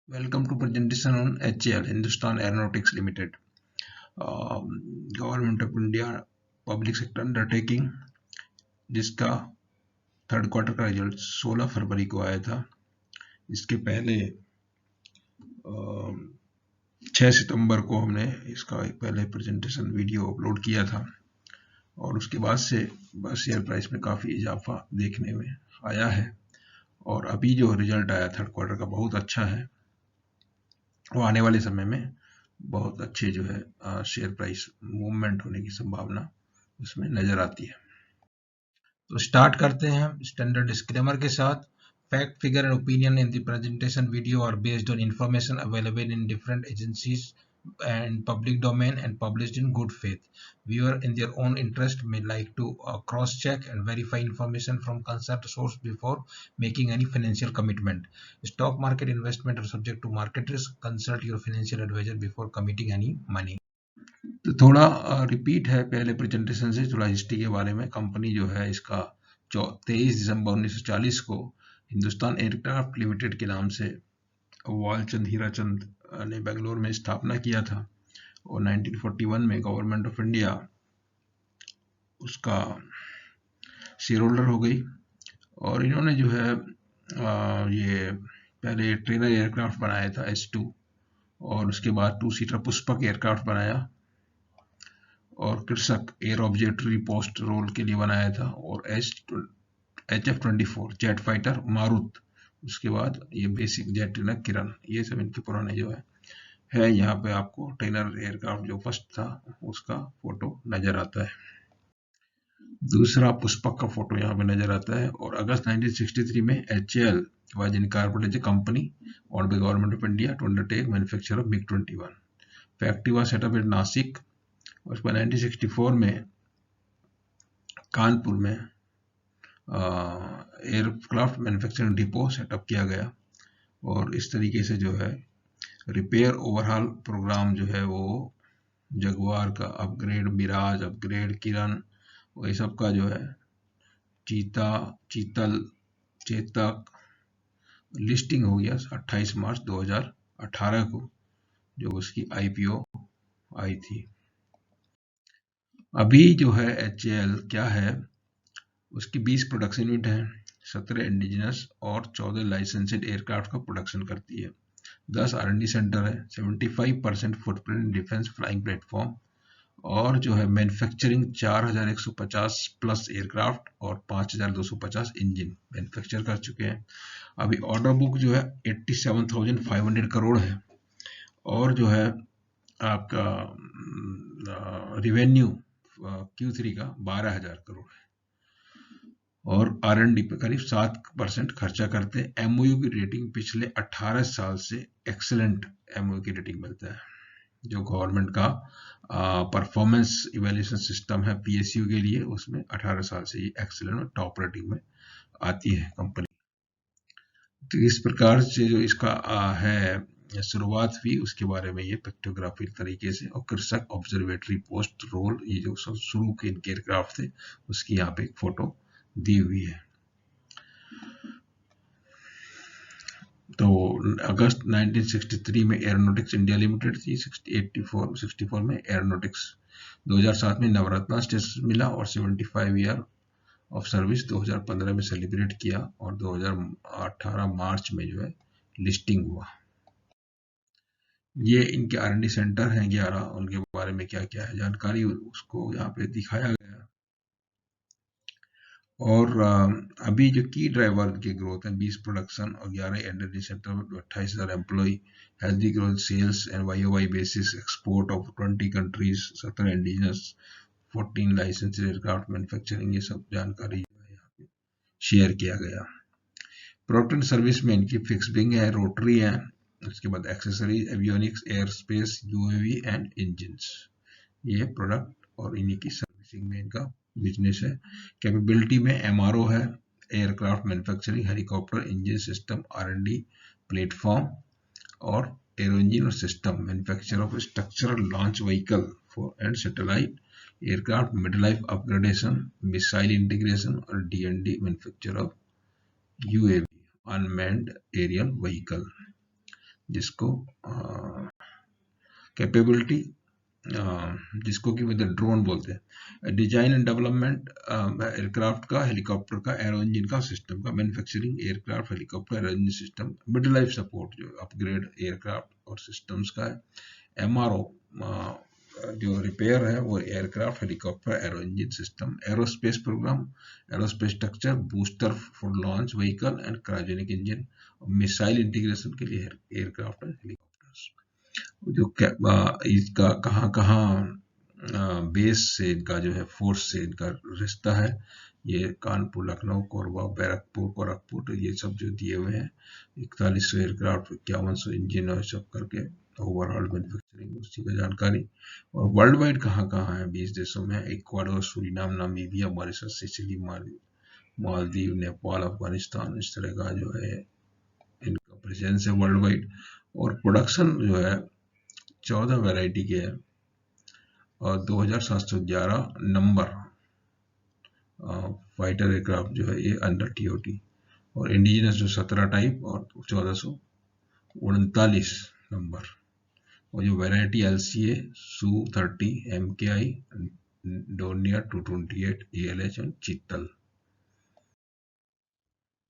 Welcome to presentation on HAL, Hindustan Aeronautics Limited, Government of India Public Sector Undertaking, जिसका third quarter का result 16 फरवरी को आया था। इसके पहले 6 सितंबर को हमने इसका पहले प्रेजेंटेशन वीडियो अपलोड किया था और उसके बाद से बस शेयर प्राइस में काफ़ी इजाफा देखने में आया है और अभी जो रिजल्ट आया थर्ड क्वार्टर का बहुत अच्छा है। वो आने वाले समय में बहुत अच्छे जो है शेयर प्राइस मूवमेंट होने की संभावना उसमें नजर आती है। तो स्टार्ट करते हैं स्टैंडर्ड डिस्क्लेमर के साथ। Fact, figure and opinion in the presentation video are based on information available in different agencies and public domain and published in good faith. Viewer in their own interest may like to cross-check and verify information from concerned source before making any financial commitment. Stock market investment are subject to market risk. Consult your financial advisor before committing any money. तो थोड़ा repeat है पहले presentation से, थोड़ा history के बारे में। Company जो है इसका 23 दिसंबर 1940 को हिंदुस्तान एयरक्राफ्ट लिमिटेड के नाम से वालचंद हीराचंद ने बेंगलोर में स्थापना किया था और 1941 में गवर्नमेंट ऑफ इंडिया उसका शेयर होल्डर हो गई और इन्होंने जो है ये पहले ट्रेनर एयरक्राफ्ट बनाया था S2 और उसके बाद 2 सीटर पुष्पक एयरक्राफ्ट बनाया और कृषक एयर ऑब्जेक्टरी पोस्ट रोल के लिए बनाया था और HF-24 जेट फाइटर मारुत, उसके बाद ये बेसिक जेट ट्रेनर किरण, ये सब इनके पुराने जो है यहाँ पे आपको ट्रेनर एयरक्राफ्ट जो फर्स्ट था उसका फोटो नजर आता है। दूसरा पुष्पक का फोटो यहाँ पे नजर आता है और अगस्त 1963 में HAL was incorporated as a company owned by Government of India to undertake manufacture of MiG-21. Factory was set up in Nashik और उसके बाद 1964 में कानपुर में एयरक्राफ्ट मैन्युफैक्चरिंग डिपो सेटअप किया गया और इस तरीके से जो है रिपेयर ओवरहॉल प्रोग्राम जो है वो जगुआर का अपग्रेड, मिराज अपग्रेड, किरण, वही सब का जो है चीतल, चेतक लिस्टिंग हो गया 28 मार्च 2018 को, जो उसकी IPO आई थी। अभी जो है HAL क्या है, उसकी 20 प्रोडक्शन यूनिट है, 17 इंडिजिनस और 14 लाइसेंसेड एयरक्राफ्ट का प्रोडक्शन करती है। 10 R&D सेंटर है, 75% फुटप्रिंट डिफेंस फ्लाइंग प्लेटफॉर्म और जो है मैन्युफैक्चरिंग 4150 प्लस एयरक्राफ्ट और 5250 इंजन मैन्युफैक्चर कर चुके हैं। अभी ऑर्डर बुक जो है 87,500 करोड़ है और जो है आपका रिवेन्यू Q3 का 12,000 करोड़ है और R&D पे करीब 7% खर्चा करते हैं। MOU की रेटिंग पिछले 18 साल से एक्सेलेंट MOU की रेटिंग मिलता है, जो गवर्नमेंट का परफॉर्मेंस इवैल्यूएशन सिस्टम है PSU के लिए, उसमें 18 साल से ये एक्सेलेंट और टॉप रेटिंग में आती है कंपनी। तो इस प्रकार से जो इसका है शुरुआत हुई उसके बारे में ये पिक्टोग्राफिक तरीके से, और कृषक ऑब्जर्वेटरी पोस्ट रोल, ये जो शुरू के इनके एयरक्राफ्ट थे उसकी यहाँ पे एक फोटो दी हुई है। तो अगस्त 1963 में एरोनॉटिक्स इंडिया लिमिटेड थी, 64 में एरोनॉटिक्स, 2007 में नवरत्ना स्टेटस मिला और 75 ईयर ऑफ सर्विस 2015 में सेलिब्रेट किया और 2018 मार्च में जो है लिस्टिंग हुआ। ये इनके R&D सेंटर हैं 11, उनके बारे में क्या क्या है जानकारी उसको यहाँ पे दिखाया गया। और अभी जो की ड्राइवर की ग्रोथ है 20 प्रोडक्शन और 11 R&D centre, 28,000 employ, healthy growth, sales and YOY basis, export of 20 countries, 17 indigenous, 14 licence aircraft manufacturing, ये सब जानकारी यहाँ पे शेयर किया गया। प्रोडक्ट एंड सर्विस में इनकी फिक्स विंग है, रोटरी है, उसके बाद accessories, avionics, air space, UAV and engines, ये प्रोडक्ट और इन्हीं की सर्विसिंग में इनका बिजनेस है। कैपेबिलिटी में MRO है, aircraft manufacturing, helicopter engine system, R&D platform और एरो इंजन और system, manufacture of structural launch vehicle for and satellite aircraft, mid life upgradation, missile integration और D&D manufacture of UAV unmanned aerial vehicle. जिसको capability जिसको कि मतलब drone बोलते हैं, design and development aircraft का, हेलीकॉप्टर का, एरो इंजन का, सिस्टम का, manufacturing aircraft, helicopter, aero engine system, mid life support जो अपग्रेड एयरक्राफ्ट और सिस्टम्स का है, एमआरओ जो रिपेयर है वो aircraft, helicopter, aero engine system, aerospace programme, aerospace structure, booster for launch vehicle and cryogenic engine, missile integration के लिए aircraft and helicopters. जो इसका कहाँ कहाँ बेस से इनका जो है फोर्स से इनका रिश्ता है, ये कानपुर, लखनऊ, कोरबा, बैरकपुर, गोरखपुर, तो ये सब जो दिए हुए हैं, 4100 एयरक्राफ्ट, 5100 इंजन और सब करके ओवरऑल मैन्युफैक्चरिंग उसी का जानकारी। और वर्ल्ड वाइड कहाँ कहाँ है, 20 देशों में, Ecuador, Suriname, Namibia, Mauritius, Sicily, Maldives, Nepal, Afghanistan, इस तरह का जो है इनका प्रेजेंस है वर्ल्ड वाइड। और प्रोडक्शन जो है 14 वैरायटी के हैं और 2711 नंबर फाइटर एयरक्राफ्ट जो है ये अंडर टीओटी, और इंडिजिनस जो 17 टाइप और 1439 नंबर, और जो variety LCA, Su, MKI, Dornier 228, ALH और चित्तल।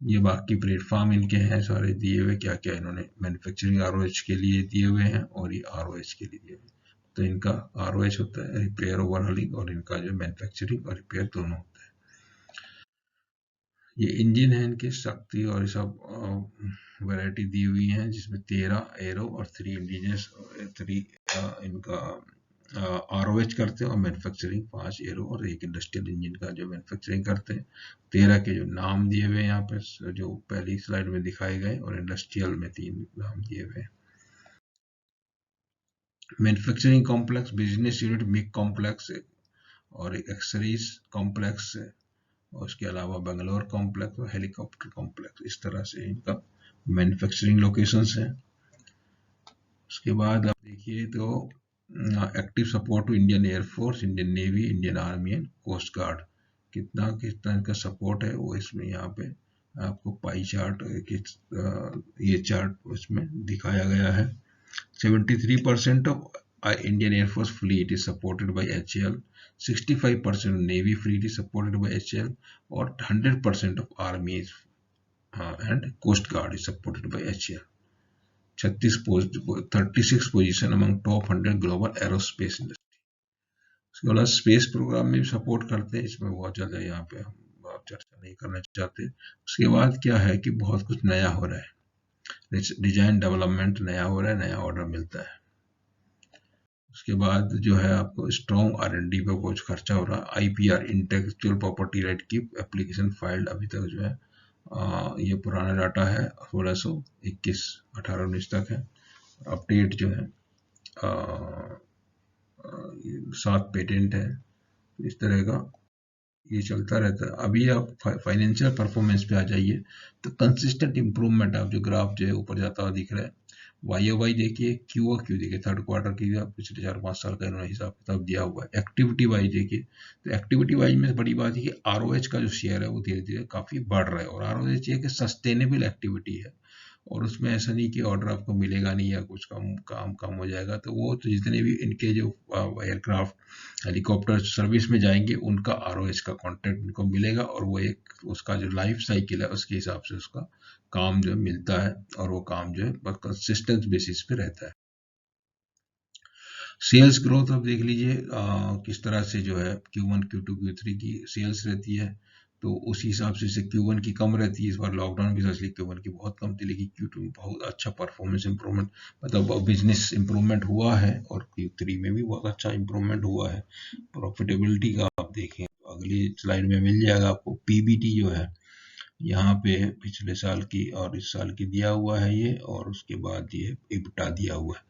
ये बाकी प्लेटफॉर्म इनके हैं सारे दिए हुए, क्या क्या इन्होंने मैन्युफैक्चरिंग आरओएच के लिए दिए हुए हैं और ये आरओएच के लिए दिए हुए हैं। तो इनका आरओएच होता है रिपेयर ओवरहॉलिंग, और इनका जो मैन्युफैक्चरिंग और रिपेयर दोनों होता है। ये इंजन है इनके, शक्ति और ये सब वैरायटी दी हुई है, जिसमें 13 एरो और 3 इंडिजिनस, 3 इनका आरओएच करते हैं, और मैन्युफैक्चरिंग 5 एरो और 1 इंडस्ट्रियल इंजन का जो मैन्युफैक्चरिंग करते हैं। 13 के जो नाम दिए हुए हैं यहाँ पे जो पहली स्लाइड में दिखाए गए, और इंडस्ट्रियल में 3 नाम दिए हुए हैं। Manufacturing complex, business unit, MiG complex और एक एक्सरीज कॉम्प्लेक्स है, और उसके अलावा बेंगलोर कॉम्प्लेक्स और हेलीकॉप्टर कॉम्प्लेक्स, इस तरह से इनका मैन्युफैक्चरिंग लोकेशंस हैं। उसके बाद आप देखिए तो active support to Indian air force, Indian navy, Indian army and coast guard, कितना कितना इनका सपोर्ट है वो इसमें यहाँ पे आपको पाई चार्ट ये चार्ट इसमें दिखाया गया है। 73% of Indian Air Force fleet is supported by HAL, 65% of Navy fleet is supported by HAL, और 100% of Army and Coast Guard is supported by HAL. 36 position among top 100 global aerospace industry. उसके बाद space programme में भी support करते हैं, इसमें बहुत ज़्यादा यहाँ पे हम चर्चा नहीं करना चाहते। उसके बाद क्या है कि बहुत कुछ नया हो रहा है, डिजाइन डेवलपमेंट नया हो रहा है, नया ऑर्डर मिलता है। उसके बाद जो है आपको स्ट्रॉन्ग R&D पे कुछ खर्चा हो रहा है। IPR, इंटेलेक्चुअल प्रॉपर्टी राइट की एप्लीकेशन फाइल्ड अभी तक जो है ये पुराना डाटा है, 1621 18-19 तक है। अपडेट जो है 7 पेटेंट है, इस तरह का ये चलता रहता है। अभी आप फाइनेंशियल परफॉर्मेंस पे आ जाइए तो कंसिस्टेंट इंप्रूवमेंट, आप जो ग्राफ जो है ऊपर जाता हुआ दिख रहा है, YOY देखिए, QOQ देखिए, थर्ड क्वार्टर की पिछले 4-5 साल का इन्होंने हिसाब किताब दिया हुआ है। एक्टिविटी वाइज देखिए, तो एक्टिविटी वाइज में बड़ी बात है कि ROH का जो शेयर है वो धीरे धीरे काफी बढ़ रहा है, और ROH एक सस्टेनेबल एक्टिविटी है, और उसमें ऐसा नहीं कि ऑर्डर आपको मिलेगा नहीं या कुछ काम कम हो जाएगा। तो वो तो जितने भी इनके जो एयरक्राफ्ट हेलीकॉप्टर सर्विस में जाएंगे उनका ROH का कॉन्ट्रैक्ट इनको मिलेगा, और वो एक उसका जो लाइफ साइकिल है उसके हिसाब से उसका काम जो मिलता है, और वो काम जो है बस कंसिस्टेंट बेसिस पे रहता है। सेल्स ग्रोथ अब देख लीजिए किस तरह से जो है Q1, Q2, Q3 की सेल्स रहती है, तो उसी हिसाब से Q1 की कम रहती है। इस बार लॉकडाउन की वजह से Q1 की बहुत कम थी, लेकिन Q2 में बहुत अच्छा परफॉर्मेंस इंप्रूवमेंट, मतलब बिजनेस इंप्रूवमेंट हुआ है, और Q3 में भी बहुत अच्छा इंप्रूवमेंट हुआ है। प्रॉफिटेबिलिटी का आप देखें तो अगली स्लाइड में मिल जाएगा आपको। PBT जो है यहाँ पे पिछले साल की और इस साल की दिया हुआ है ये, और उसके बाद ये EBITDA दिया हुआ है।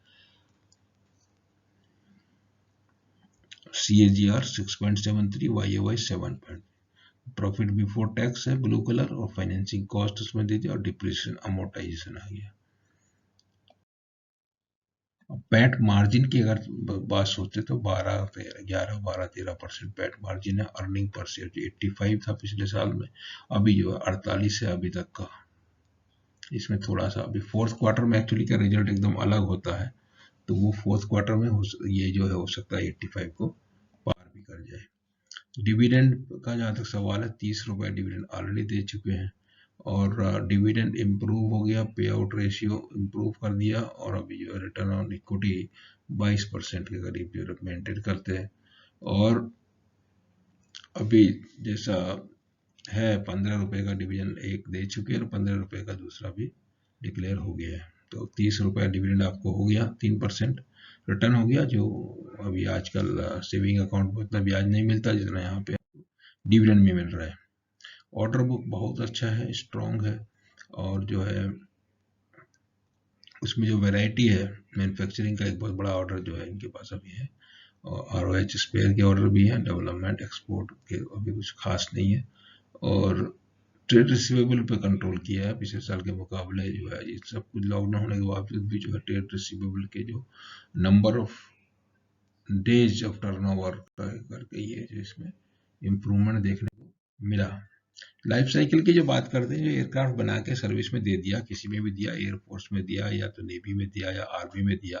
CAGR 6.73, YOY 7. Profit before tax है ब्लू कलर, और फाइनेंसिंग कॉस्ट उसमें दे दिया, और डिप्रिसिएशन अमोर्टाइजेशन आ गया। पैट मार्जिन की अगर बात सोचे तो 12-13% पैट मार्जिन है। अर्निंग पर शेयर जो 85 था पिछले साल में, अभी जो है 48 है अभी तक का। इसमें थोड़ा सा अभी फोर्थ क्वार्टर में एक्चुअली का रिजल्ट एकदम अलग होता है, तो वो फोर्थ क्वार्टर में ये जो है हो सकता है 85 को पार भी कर जाए। डिविडेंड का जहाँ तक सवाल है, 30 रुपए डिविडेंड ऑलरेडी दे चुके हैं, और डिविडेंड इम्प्रूव हो गया, पे आउट रेशियो इम्प्रूव कर दिया, और अभी जो रिटर्न ऑन इक्विटी 22% के करीब जो मेंटेन करते हैं। और अभी जैसा है 15 रुपए का डिविडेंड एक दे चुके हैं और 15 रुपए का दूसरा भी डिक्लेयर हो गया है, तो 30 रुपए डिविडेंड आपको हो गया, 3% रिटर्न हो गया, जो अभी आजकल सेविंग अकाउंट में उतना ब्याज नहीं मिलता जितना यहाँ पे डिविडेंड में मिल रहा है। ऑर्डर बुक बहुत अच्छा है, स्ट्रॉन्ग है, और जो है उसमें जो वैरायटी है, मैन्युफैक्चरिंग का एक बहुत बड़ा ऑर्डर जो है इनके पास अभी है, और ROH स्पेयर के ऑर्डर भी हैं, डेवलपमेंट एक्सपोर्ट के अभी कुछ खास नहीं है, और ट्रेड रिसीवेबल पे कंट्रोल किया है पिछले साल के मुकाबले। जो है ये सब कुछ लॉकडाउन होने के बावजूद भी जो है ट्रेड रिसीवेबल के जो number of days of turnover करके ये जो इसमें इम्प्रूवमेंट देखने को मिला। लाइफ साइकिल की जो बात करते हैं, जो एयरक्राफ्ट बना के सर्विस में दे दिया, किसी में भी दिया, एयरफोर्स में दिया या तो नेवी में दिया या आर्मी में दिया,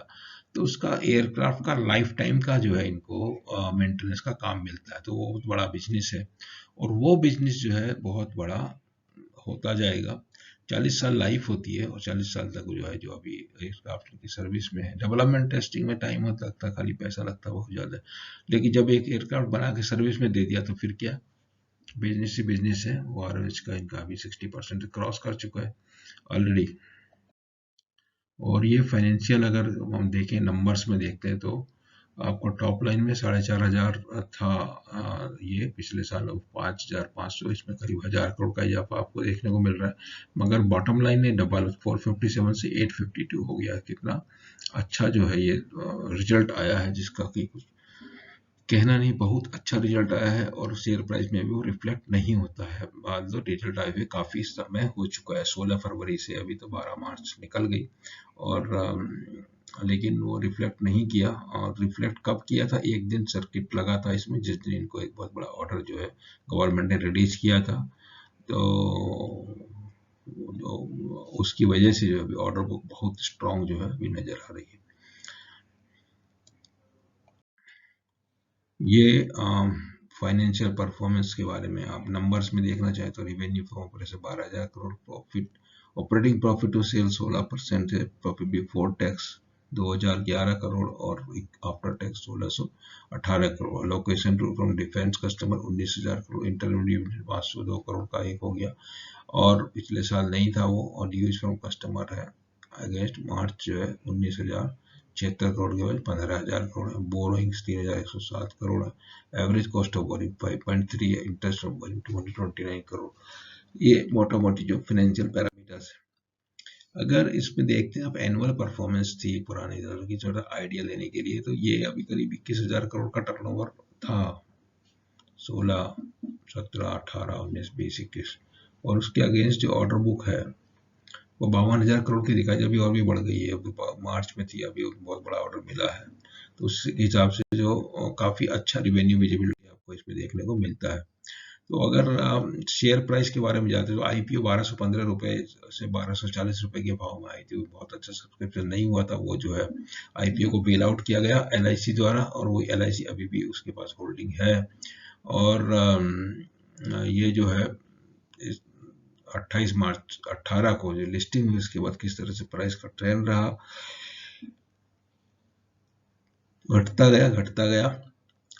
तो उसका एयरक्राफ्ट का लाइफ टाइम का जो है इनको मेंटेनेंस का काम मिलता है, तो वो बहुत बड़ा बिजनेस है, और वो बिजनेस जो है बहुत बड़ा होता जाएगा। 40 साल लाइफ होती है, और 40 साल तक जो है जो अभी एयरक्राफ्ट की सर्विस में है, डेवलपमेंट टेस्टिंग में टाइम होता लगता, खाली पैसा लगता बहुत ज़्यादा, लेकिन जब एक एयरक्राफ्ट बना के सर्विस में दे दिया तो फिर क्या, बिजनेस ही बिजनेस है। वो ROH का इनका अभी 60% क्रॉस कर चुका है ऑलरेडी। और ये फाइनेंशियल अगर हम देखें, नंबर्स में देखते हैं, तो आपको टॉप लाइन में 4,500 था, ये पिछले साल 5,500, इसमें करीब 1,000 करोड़ का इजाफा आपको देखने को मिल रहा है, मगर बॉटम लाइन ने डबल 457 से 852 हो गया। कितना अच्छा जो है ये रिजल्ट आया है, जिसका कि कुछ कहना नहीं, बहुत अच्छा रिजल्ट आया है, और शेयर प्राइस में भी वो रिफ्लेक्ट नहीं होता है। मान लो रिजल्ट आए हुए काफ़ी समय हो चुका है, 16 फरवरी से, अभी तो 12 मार्च निकल गई, और लेकिन वो रिफ्लेक्ट नहीं किया। और रिफ्लेक्ट कब किया था, एक दिन सर्किट लगा था इसमें, जिस दिन इनको एक बहुत बड़ा ऑर्डर जो है गवर्नमेंट ने रिलीज किया था, तो उसकी वजह से जो अभी ऑर्डर बुक बहुत स्ट्रांग जो है अभी नजर आ रही है। ये फाइनेंशियल परफॉर्मेंस के बारे में आप नंबर्स में देखना चाहें तो revenue from operation 12,000 crore, profit operating profit to sale 16% है, प्रॉफिट बिफोर टैक्स 2,011 करोड़, और after tax 1,618 crore. Location to from defence customer 19,000 crore, intermediate 502 crore का एक हो गया, और पिछले साल नहीं था वो, और यूज फ्रॉम कस्टमर है अगेंस्ट मार्च जो है 19,076 करोड़ के बाद 15,000 करोड़ है। बोरोइंग्स 3,107 करोड़ है। एवरेज कॉस्ट ऑफ बोरिंग 5.3 है। Interest of boring 229 crore. ये मोटा मोटी जो फाइनेंशियल पैरामीटर्स है। अगर इसमें देखते हैं आप, एनुअल परफॉर्मेंस थी पुराने सालों की, थोड़ा आइडिया लेने के लिए, तो ये अभी करीब 21,000 करोड़ का टर्नओवर था, 16, 17, 18, 19, 20, 21, और उसके अगेंस्ट जो ऑर्डर बुक है वो 52,000 करोड़ की दिखाई, अभी और भी बढ़ गई है, अभी मार्च में थी, अभी बहुत बड़ा ऑर्डर मिला है, तो उस हिसाब से जो काफ़ी अच्छा रिवेन्यू विजिबिलिटी आपको इसमें देखने को मिलता है। तो अगर शेयर प्राइस के बारे में जाते हैं, तो IPO 1,215 रुपए से 1,240 रुपए के भाव में आई थी, बहुत अच्छा सब्सक्रिप्शन नहीं हुआ था, वो जो है IPO को बेल आउट किया गया LIC द्वारा, और वो LIC अभी भी उसके पास होल्डिंग है, और ये जो है 28 मार्च 18 को जो लिस्टिंग हुई, उसके बाद किस तरह से प्राइस का ट्रेंड रहा, घटता गया,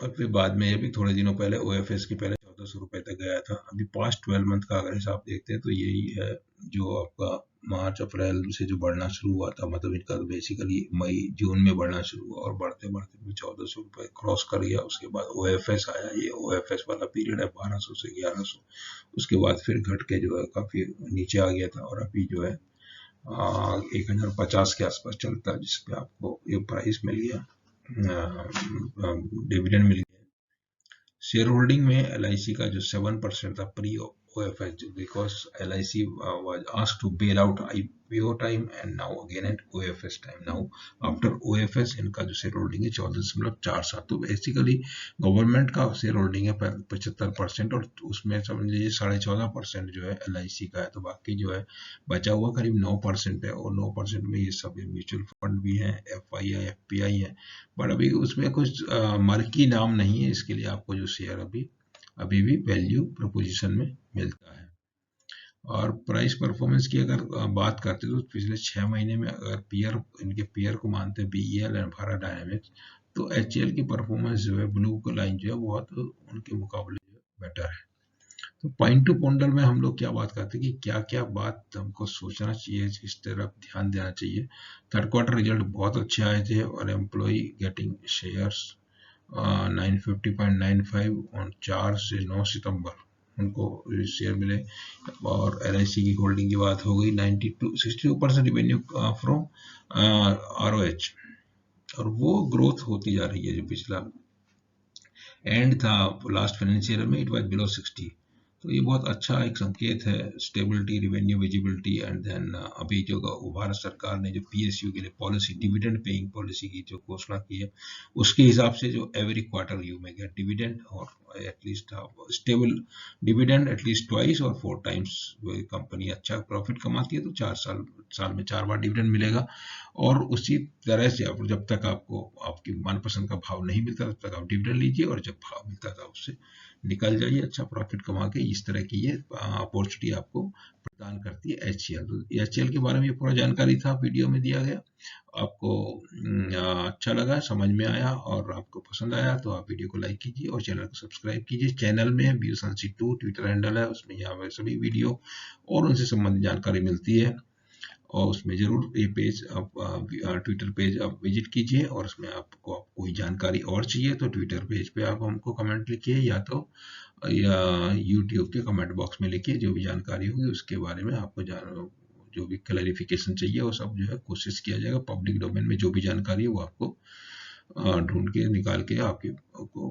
और फिर बाद में ये भी थोड़े दिनों पहले OFS की पहले 1,400 रुपए तक गया था। अभी पास्ट 12 मंथ का अगर हिसाब देखते हैं तो यही है, जो आपका मार्च अप्रैल से जो बढ़ना शुरू हुआ था, मतलब इनका तो बेसिकली मई जून में बढ़ना शुरू हुआ, और बढ़ते बढ़ते 1,400 रुपए क्रॉस कर गया। उसके बाद OFS आया, ये OFS वाला पीरियड है 1,200 से 1,100, उसके बाद फिर घट के जो है काफी नीचे आ गया था, और अभी जो है 1,050 के आसपास चलता है, जिसपे आपको ये प्राइस मिल गया, डिविडेंड मिल गया। शेयर होल्डिंग में LIC का जो 7% था pre OFS because LIC was asked to bail out IPO time and now again at OFS time. Now after OFS इनका जो शेयर होल्डिंग है 14.47, तो बेसिकली गवर्नमेंट का शेयर होल्डिंग है 75% और उसमें समझ लीजिए 14.5% जो है LIC का है, तो बाकी जो है बचा हुआ करीब 9% है, और 9% में ये सब म्यूचुअल फंड भी हैं, FII FPI है, बट अभी उसमें कुछ मार्की नाम नहीं है, इसके लिए आपको जो शेयर अभी भी वैल्यू प्रोपोजिशन में मिलता है। और प्राइस परफॉर्मेंस की अगर बात करते हैं तो पिछले 6 महीने में अगर इनके पीयर को मानते हैं BEL एंड भारत डायनेमिक्स, तो HCL की परफॉर्मेंस जो है ब्लू लाइन जो है बहुत उनके मुकाबले बेटर है। तो पॉइंट टू पॉन्डर में हम लोग क्या बात करते हैं कि क्या क्या बात हमको सोचना चाहिए, किस तरफ ध्यान देना चाहिए। थर्ड क्वार्टर रिजल्ट बहुत अच्छे आए थे और एम्प्लॉय गेटिंग शेयर्स 950.95 और 4 से 9 सितंबर उनको शेयर मिले, और LIC की होल्डिंग की बात हो गई 62% रिवेन्यू फ्रॉम ROH, और वो ग्रोथ होती जा रही है। जो पिछला एंड था लास्ट फाइनेंशियल में इट वाज बिलो 60, तो ये बहुत अच्छा एक संकेत है, stability, revenue visibility, and then अभी जो भारत सरकार ने जो PSU के लिए पॉलिसी, डिविडेंड पेइंग पॉलिसी की जो घोषणा की है, उसके हिसाब से जो एवरी क्वार्टर यू में गेट डिविडेंड और at least stable dividend at least twice और 4 टाइम्स। कंपनी अच्छा प्रॉफिट कमाती है तो 4 साल में 4 बार डिविडेंड मिलेगा, और उसी तरह से जब तक आपको आपकी मनपसंद का भाव नहीं मिलता तब तक आप डिविडेंड लीजिए, और जब भाव मिलता है उससे निकल जाइए अच्छा प्रॉफिट कमा के। इस तरह की ये अपॉर्चुनिटी आपको प्रदान करती है HCL। तो HCL के बारे में ये पूरा जानकारी था, वीडियो में दिया गया। आपको अच्छा लगा, समझ में आया और आपको पसंद आया तो आप वीडियो को लाइक कीजिए और चैनल को सब्सक्राइब कीजिए। चैनल में BSansi2 ट्विटर हैंडल है, उसमें यहाँ पर सभी वीडियो और उनसे संबंधित जानकारी मिलती है, और उसमें जरूर ये पेज आप ट्विटर पेज आप विजिट कीजिए, और उसमें आपको कोई जानकारी और चाहिए तो ट्विटर पेज पे आप हमको कमेंट लिखिए, या यूट्यूब के कमेंट बॉक्स में लिखिए। जो भी जानकारी होगी उसके बारे में आपको जो भी क्लैरिफिकेशन चाहिए वो सब जो है कोशिश किया जाएगा। पब्लिक डोमेन में जो भी जानकारी है वो आपको ढूंढ के निकाल के आपको